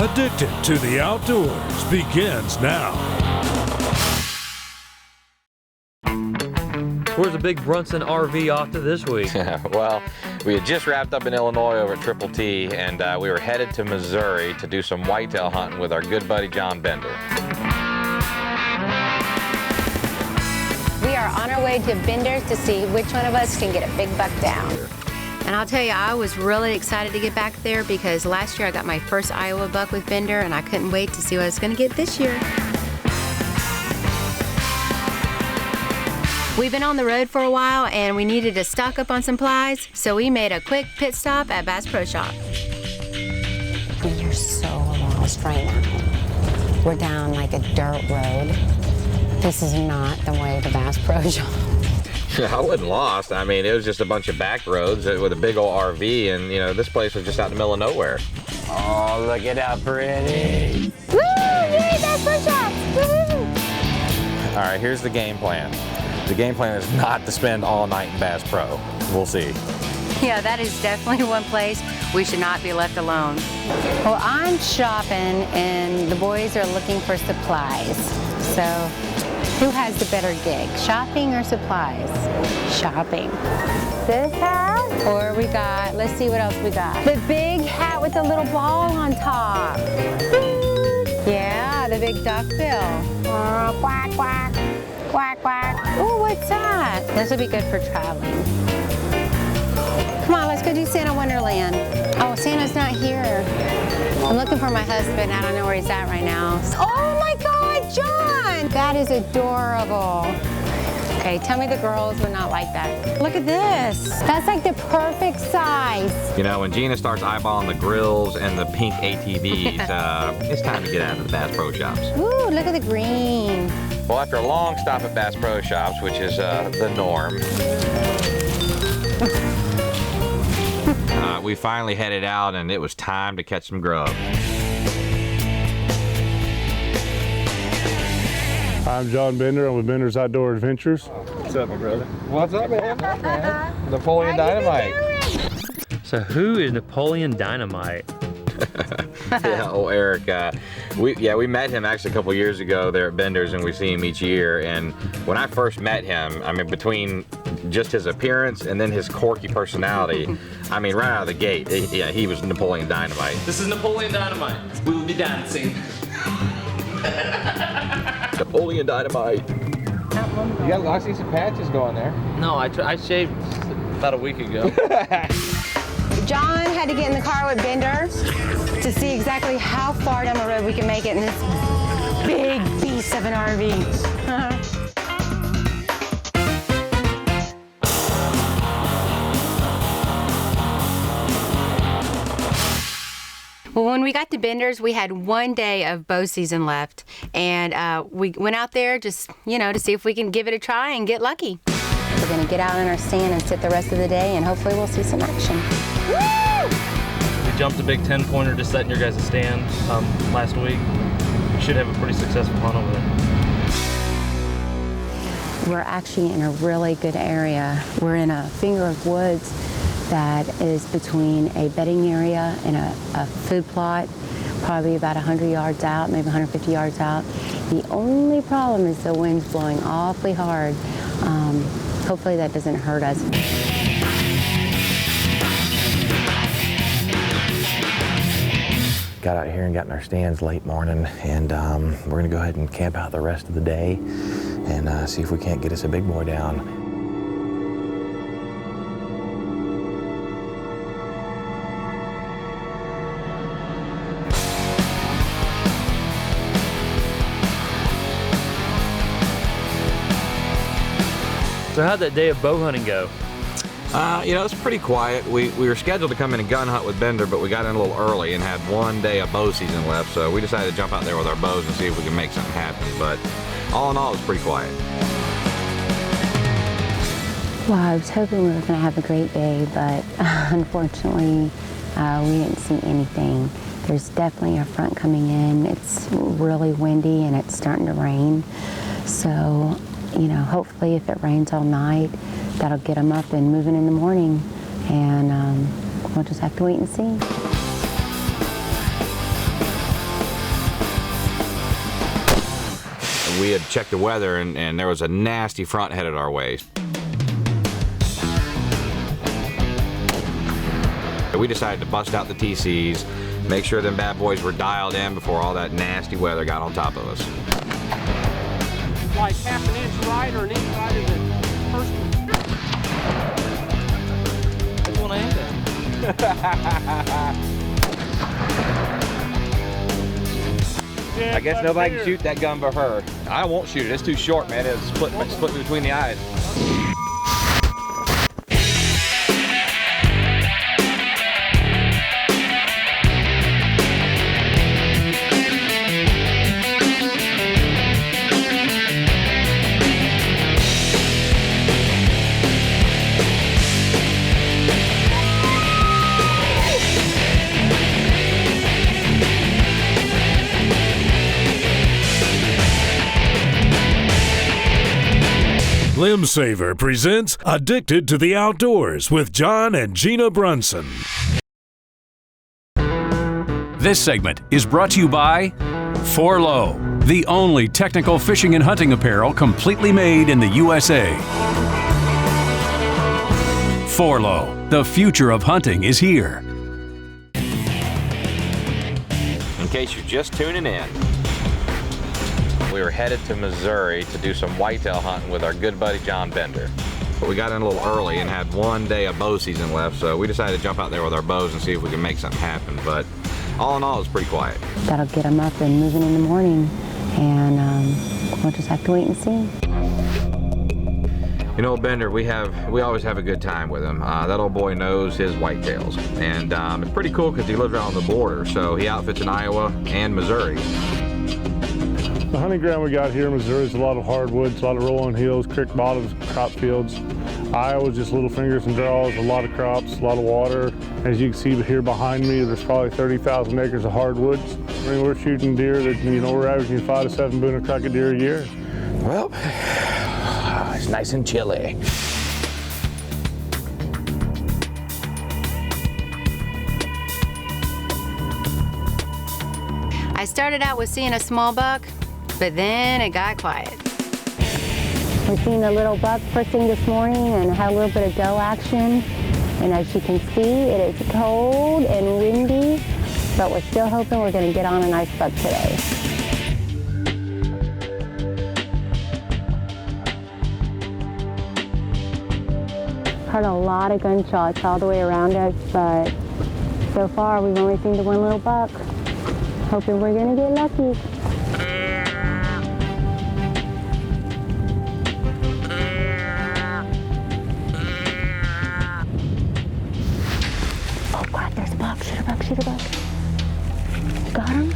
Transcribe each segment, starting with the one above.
Addicted to the Outdoors begins now. Where's the big Brunson RV off to this week? Well, we had just wrapped up in Illinois over at Triple T, and we were headed to Missouri to do some whitetail hunting with our good buddy John Bender. We are on our way to Bender's to see which one of us can get a big buck down. And I'll tell you, I was really excited to get back there because last year I got my first Iowa buck with Bender, and I couldn't wait to see what I was going to get this year. We've been on the road for a while and we needed to stock up on supplies, so we made a quick pit stop at Bass Pro Shop. We are so lost right now. We're down like a dirt road. This is not the way to Bass Pro Shop. I wasn't lost. I mean, it was just a bunch of back roads with a big old RV, and you know, this place was just out in the middle of nowhere. Oh, look at how pretty. Woo! Yay, Bass Pro Shop! Woo! All right, here's the game plan. The game plan is not to spend all night in Bass Pro. We'll see. Yeah, that is definitely one place we should not be left alone. Well, I'm shopping and the boys are looking for supplies. So, who has the better gig, shopping or supplies? Shopping. This hat, or we got, let's see what else we got. The big hat with the little ball on top. Yeah, the big duckbill. Quack, quack. Quack, quack. Ooh, what's that? This would be good for traveling. Come on, let's go do Santa Wonderland. Oh, Santa's not here. I'm looking for my husband. I don't know where he's at right now. Oh my God, John! That is adorable. Okay, tell me the girls would not like that. Look at this. That's like the perfect size. You know, when Gina starts eyeballing the grills and the pink ATVs, it's time to get out of the Bass Pro Shops. Ooh, look at the green. Well, after a long stop at Bass Pro Shops, which is the norm, we finally headed out, and it was time to catch some grub. I'm Jon Bender. I'm with Bender's Outdoor Adventures. What's up, my brother? What's up, man? Napoleon Dynamite. So who is Napoleon Dynamite? Yeah, old Eric. We met him actually a couple years ago there at Bender's, and we see him each year. And when I first met him, I mean, between just his appearance and then his quirky personality, I mean, right out of the gate, he was Napoleon Dynamite. This is Napoleon Dynamite. We will be dancing. Napoleon Dynamite. You got lots of decent patches going there. No, I shaved about a week ago. John had to get in the car with Bender to see exactly how far down the road we can make it in this big beast of an RV. Well, when we got to Bender's, we had one day of bow season left, and we went out there just, you know, to see if we can give it a try and get lucky. We're gonna get out in our stand and sit the rest of the day, and hopefully we'll see some action. Woo! We jumped a big 10-pointer to set in your guys' stand last week. We should have a pretty successful hunt over there. We're actually in a really good area. We're in a finger of woods that is between a bedding area and a food plot, probably about 100 yards out, maybe 150 yards out. The only problem is the wind's blowing awfully hard. Hopefully that doesn't hurt us. Got out here and got in our stands late morning, and we're gonna go ahead and camp out the rest of the day and see if we can't get us a big boy down. So how'd that day of bow hunting go? You know, it's pretty quiet. We were scheduled to come in and gun hunt with Bender, but we got in a little early and had one day of bow season left, so we decided to jump out there with our bows and see if we can make something happen. But all in all, it was pretty quiet. Well, I was hoping we were going to have a great day, but unfortunately, we didn't see anything. There's definitely a front coming in. It's really windy and it's starting to rain. So, you know, hopefully if it rains all night, that'll get them up and moving in the morning. And we'll just have to wait and see. we had checked the weather and there was a nasty front headed our way. We decided to bust out the TCs, make sure them bad boys were dialed in before all that nasty weather got on top of us. Like half an inch right or an inch right of the first one. Which one I aimed at? I guess nobody can shoot that gun but her. I won't shoot it, it's too short, man. It'll split me between the eyes. Limb Saver presents Addicted to the Outdoors with Jon and Gina Brunson. This segment is brought to you by Forlow, the only technical fishing and hunting apparel completely made in the USA. Forlow, the future of hunting is here. In case you're just tuning in, we were headed to Missouri to do some whitetail hunting with our good buddy John Bender. But we got in a little early and had one day of bow season left, so we decided to jump out there with our bows and see if we can make something happen. But all in all, it was pretty quiet. That'll get them up and moving in the morning, and we'll just have to wait and see. You know, Bender, we always have a good time with him. That old boy knows his whitetails, and it's pretty cool because he lives right on the border, so he outfits in Iowa and Missouri. The hunting ground we got here in Missouri is a lot of hardwoods, a lot of rolling hills, creek bottoms, crop fields. Iowa's just little fingers and draws, a lot of crops, a lot of water. As you can see here behind me, there's probably 30,000 acres of hardwoods. I mean, we're shooting deer that, you know, we're averaging 5 to 7 boon a crack a deer a year. Well, it's nice and chilly. I started out with seeing a small buck, but then it got quiet. We seen a little buck first thing this morning and had a little bit of doe action. And as you can see, it is cold and windy, but we're still hoping we're gonna get on a nice buck today. Heard a lot of gunshots all the way around us, but so far we've only seen the one little buck. Hoping we're gonna get lucky. Oh God, there's a buck, shoot a buck, shoot a buck. Got him?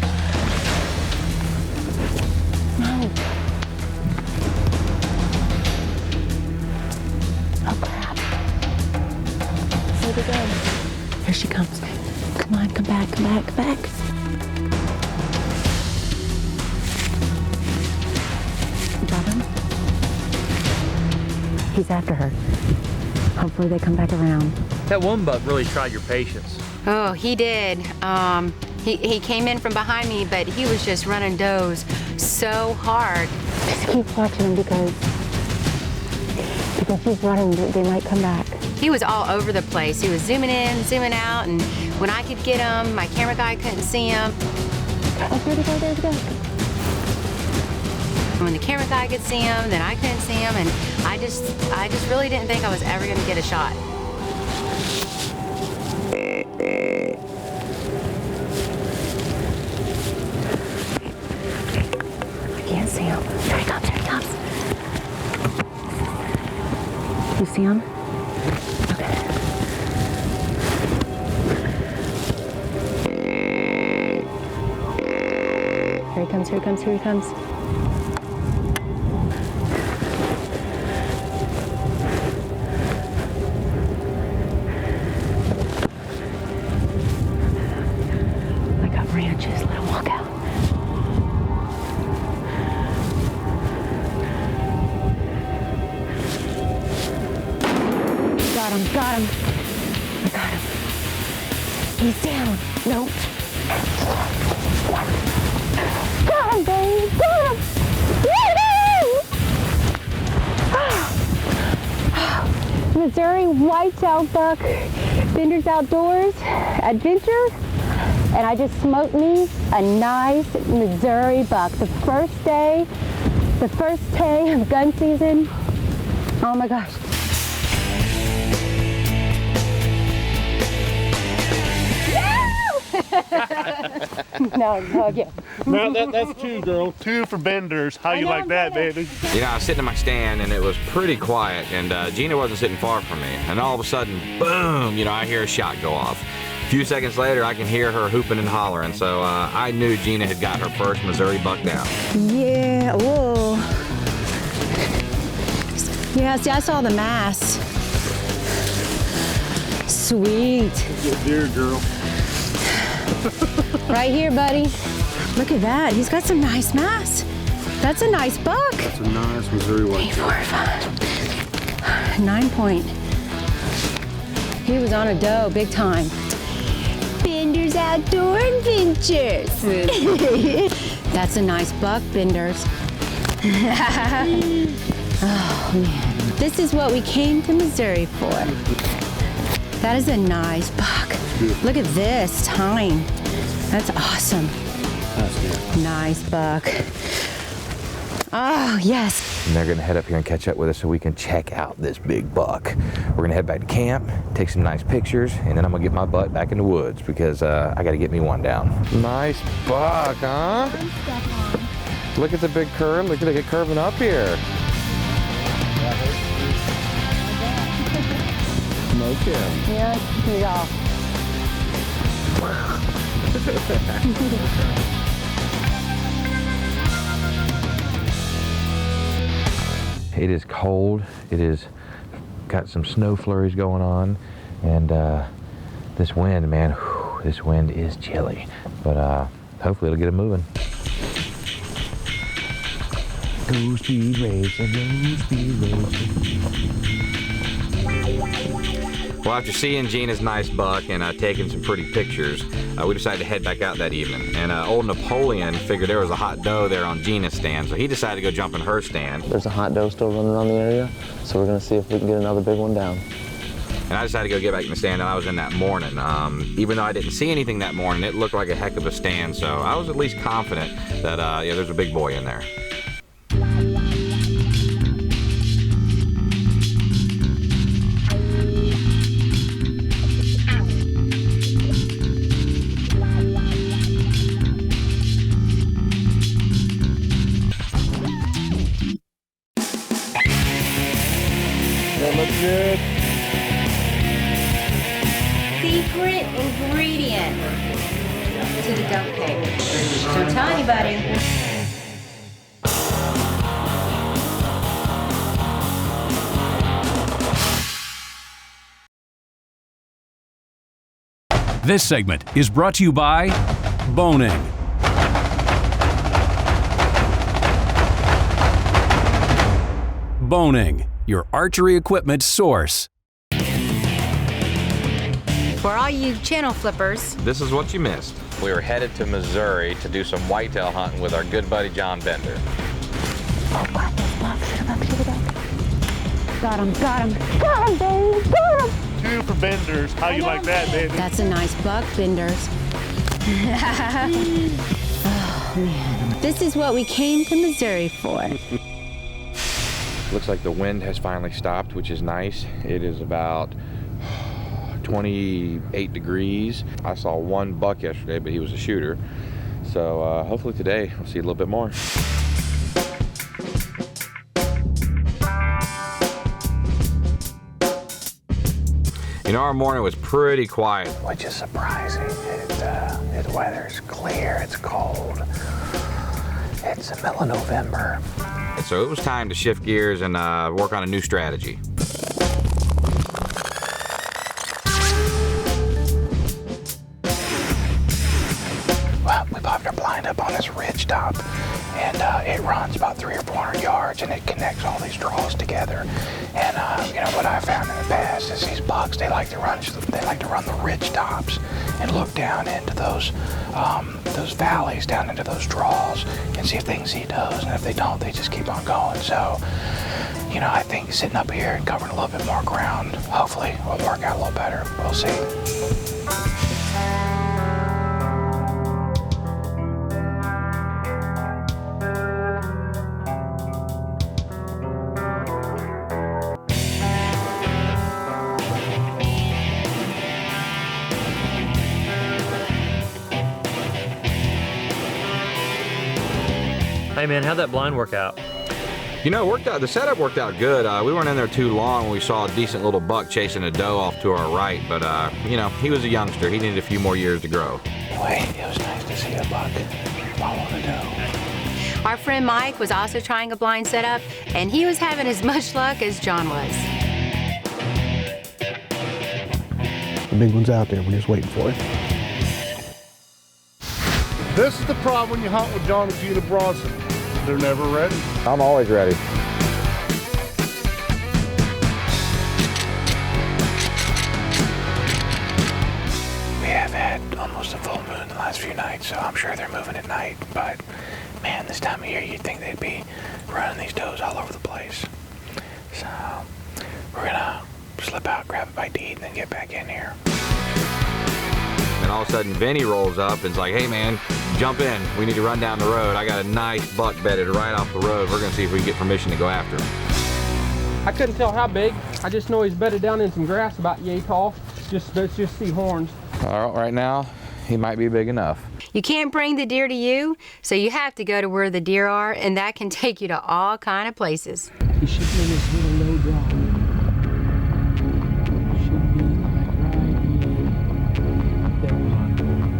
No. Oh crap. Where'd it go? Here she comes. Come on, come back, come back, come back. Got him? He's after her. Hopefully they come back around. That one buck really tried your patience. Oh, he did. He came in from behind me, but he was just running does so hard. Just keep watching him because he's running, they might come back. He was all over the place. He was zooming in, zooming out, and when I could get him, my camera guy couldn't see him. Oh, there we go, there we go. When the camera guy could see him, then I couldn't see him, and I just really didn't think I was ever gonna get a shot. I can't see him. There he comes, there he comes. You see him? Okay. Here he comes, here he comes, here he comes. Branches, let him walk out. Got him, got him. I got him. He's down. Nope. Got him, babe. Got him. Missouri whitetail buck, Bender's Outdoors adventure, and I just smoked me a nice Missouri buck. The first day of gun season. Oh my gosh. No, again. No, that's 2, girl. 2 for Benders. How you like that, baby? You know, I was sitting in my stand and it was pretty quiet, and Gina wasn't sitting far from me. And all of a sudden, boom, you know, I hear a shot go off. A few seconds later, I can hear her hooping and hollering, so I knew Gina had got her first Missouri buck down. Yeah, whoa. Yeah, see, I saw the mass. Sweet. Good deer, girl. Right here, buddy. Look at that. He's got some nice mass. That's a nice buck. That's a nice Missouri one. 8, 4, 5. 9 point. He was on a doe, big time. Bender's Outdoor Adventures. That's a nice buck, Bender's. Oh, man. This is what we came to Missouri for. That is a nice buck. Look at this tine. That's awesome. Nice buck. Oh, yes. And they're gonna head up here and catch up with us so we can check out this big buck. We're gonna head back to camp, take some nice pictures, and then I'm gonna get my butt back in the woods because I gotta get me one down. Nice buck, huh? Look at the big curve. Look at it curving up here. No kidding. Yeah, he's off. It is cold. It is got some snow flurries going on, and this wind, man, whew, this wind is chilly. But hopefully it'll get it moving. Go speed racing, go speed racing. Well, after seeing Gina's nice buck and taking some pretty pictures, we decided to head back out that evening. And old Napoleon figured there was a hot doe there on Gina's stand, so he decided to go jump in her stand. There's a hot doe still running around the area, so we're gonna see if we can get another big one down. And I decided to go get back in the stand that I was in that morning. Even though I didn't see anything that morning, it looked like a heck of a stand, so I was at least confident that, yeah, there's a big boy in there. That looks good. Secret ingredient to the duck cake. Don't tell anybody. This segment is brought to you by Boning. Boning, your archery equipment source. For all you channel flippers, This is what you missed. We were headed to Missouri to do some whitetail hunting with our good buddy John Bender. got him, baby, got him. 2 for Benders. How you like that, baby? That's a nice buck, Benders. Oh, man. This is what we came to Missouri for. Looks like the wind has finally stopped, which is nice. It is about 28 degrees. I saw one buck yesterday, but he was a shooter. So hopefully today we'll see a little bit more. You know, our morning was pretty quiet. Which is surprising. The weather's clear, it's cold. It's the middle of November. So it was time to shift gears and work on a new strategy. Well, we popped our blind up on this ridge top, and it runs about 300 or 400 yards, and it connects all these draws together. And you know what I found in the past is these bucks, they like to run the ridge tops and look down into those valleys, down into those draws, and see if they can see does. And if they don't, they just keep on going. So, you know, I think sitting up here and covering a little bit more ground, hopefully will work out a little better. We'll see. Hey man, how'd that blind work out? You know, it worked out. The setup worked out good. We weren't in there too long when we saw a decent little buck chasing a doe off to our right, but you know, he was a youngster. He needed a few more years to grow. Anyway, it was nice to see a buck follow the doe. Our friend Mike was also trying a blind setup, and he was having as much luck as John was. The big one's out there. We're just waiting for it. This is the problem when you hunt with Jon and Gina Bronson. They're never ready. I'm always ready. We have had almost a full moon the last few nights, so I'm sure they're moving at night. But man, this time of year, you'd think they'd be running these does all over the place. So we're gonna slip out, grab a bite to eat, and then get back in here. And all of a sudden, Vinny rolls up and is like, hey man, jump in. We need to run down the road. I got a nice buck bedded right off the road. We're gonna see if we can get permission to go after him. I couldn't tell how big. I just know he's bedded down in some grass about yay tall. Let's just see horns. All right, right now, he might be big enough. You can't bring the deer to you, so you have to go to where the deer are, and that can take you to all kind of places. He should be in this little low draw. Should be like right there.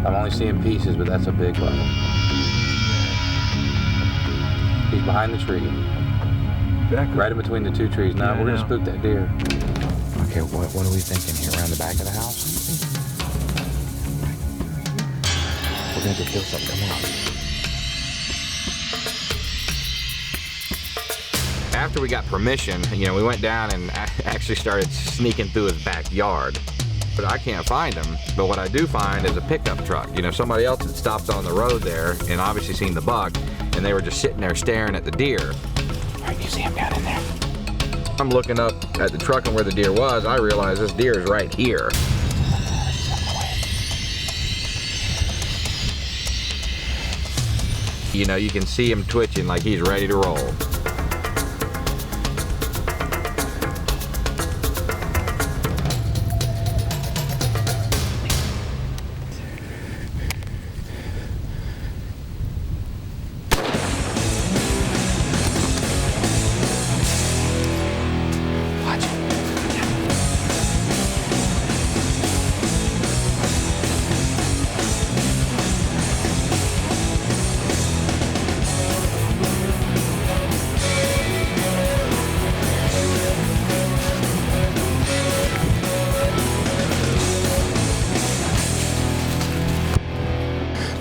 I'm only seeing pieces, but that's a big one. He's behind the tree. Exactly. Right in between the two trees. Now, Yeah, we're gonna I know. spook that deer. Okay, what are we thinking here? Around the back of the house? We're gonna have to kill something. Come on. After we got permission, you know, we went down and actually started sneaking through his backyard. But I can't find him. But what I do find is a pickup truck. You know, somebody else had stopped on the road there and obviously seen the buck, and they were just sitting there staring at the deer. All right, you see him down in there? I'm looking up at the truck and where the deer was. I realize this deer is right here. You know, you can see him twitching like he's ready to roll. Watch him.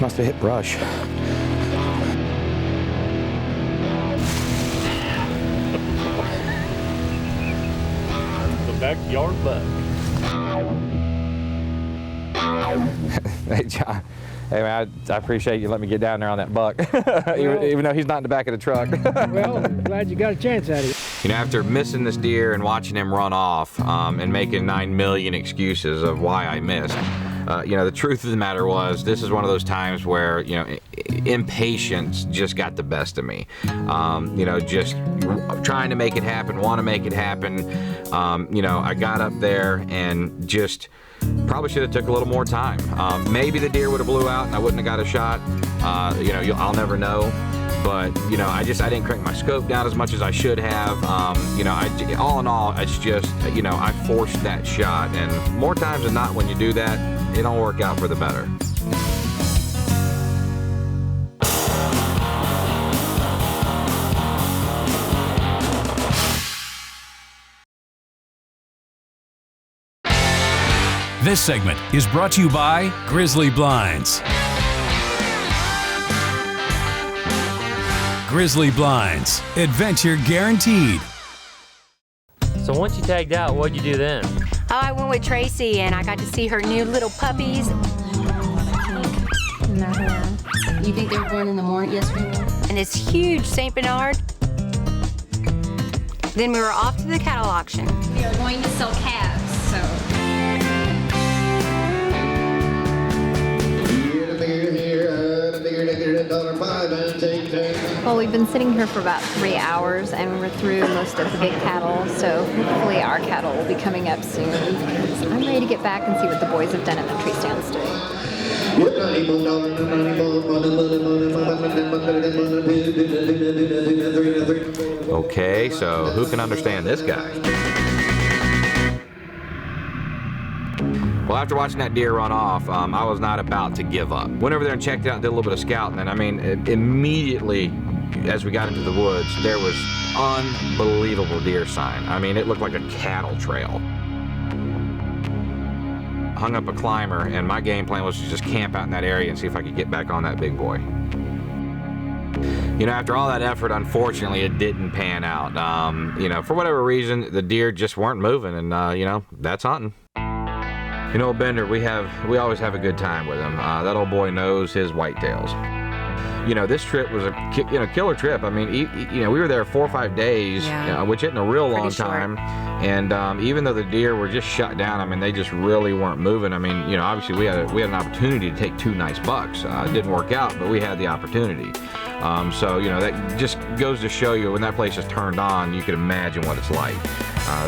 Must have hit brush. The backyard buck. Hey, John. Hey, man, I appreciate you letting me get down there on that buck, even though he's not in the back of the truck. Well, I'm glad you got a chance at it. You know, after missing this deer and watching him run off and making 9 million excuses of why I missed, you know, the truth of the matter was this is one of those times where, you know, impatience just got the best of me. You know, just trying to make it happen, want to make it happen. You know, I got up there and just probably should have took a little more time. Maybe the deer would have blew out and I wouldn't have got a shot. You know, I'll never know. But, you know, I didn't crank my scope down as much as I should have. You know, all in all, it's just, you know, I forced that shot. And more times than not, when you do that, it don't work out for the better. This segment is brought to you by Grizzly Blinds. Grizzly Blinds, adventure guaranteed. So once you tagged out, what'd you do then? Oh, I went with Tracy, and I got to see her new little puppies. You think they were born in the morning? Yes, we were. And this huge St. Bernard. Then we were off to the cattle auction. We are going to sell calves, so. Well, we've been sitting here for about 3 hours and we're through most of the big cattle, so hopefully our cattle will be coming up soon. Because I'm ready to get back and see what the boys have done at the tree stands today. Okay, so who can understand this guy? Well, after watching that deer run off, I was not about to give up. Went over there and checked it out and did a little bit of scouting, and I mean, immediately as we got into the woods, there was unbelievable deer sign. I mean, it looked like a cattle trail. Hung up a climber, and my game plan was to just camp out in that area and see if I could get back on that big boy. You know, after all that effort, unfortunately, it didn't pan out. You know, for whatever reason, the deer just weren't moving, and you know, that's hunting. You know, Bender, we always have a good time with him. That old boy knows his whitetails. You know, this trip was a killer trip. I mean, you know, we were there 4 or 5 days, which isn't a real long time. And even though the deer were just shut down, I mean, they just really weren't moving. I mean, you know, obviously we had an opportunity to take 2 nice bucks. It didn't work out, but we had the opportunity. So, you know, that just goes to show you when that place is turned on, you can imagine what it's like.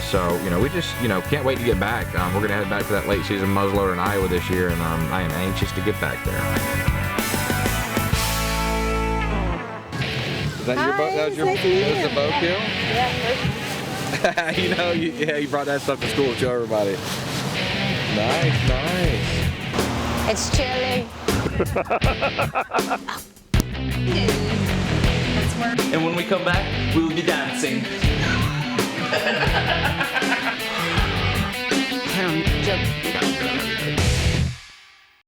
So, you know, we just, you know, can't wait to get back. We're going to head back for that late season muzzleloader in Iowa this year, and I am anxious to get back there. Is that your bow? That was the bow kill? Yeah. You know, you brought that stuff to school to show everybody. Nice, nice. It's chilly. And when we come back, we will be dancing. Joke.